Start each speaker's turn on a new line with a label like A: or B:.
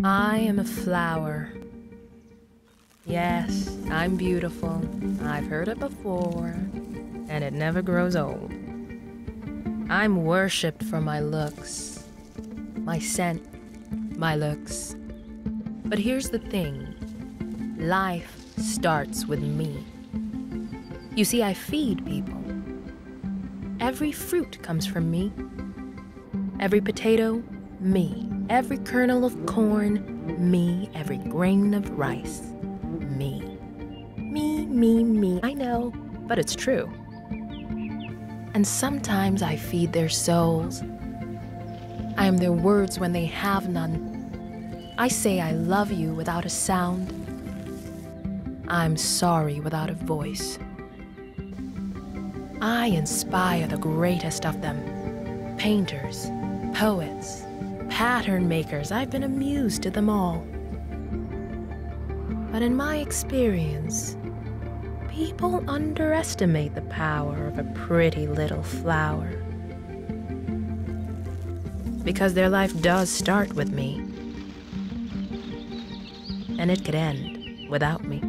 A: I am a flower. Yes, I'm beautiful. I've heard it before, and it never grows old. I'm worshipped for my looks, my scent, my looks. But here's the thing, life starts with me. You see, I feed people. Every fruit comes from me. Every potato, me. Every kernel of corn, me. Every grain of rice, me. Me. I know, but it's true. And sometimes I feed their souls. I am their words when they have none. I say I love you without a sound. I'm sorry without a voice. I inspire the greatest of them. Painters, poets, pattern makers, I've been amused to them all. But in my experience, people underestimate the power of a pretty little flower. Because their life does start with me, and it could end without me.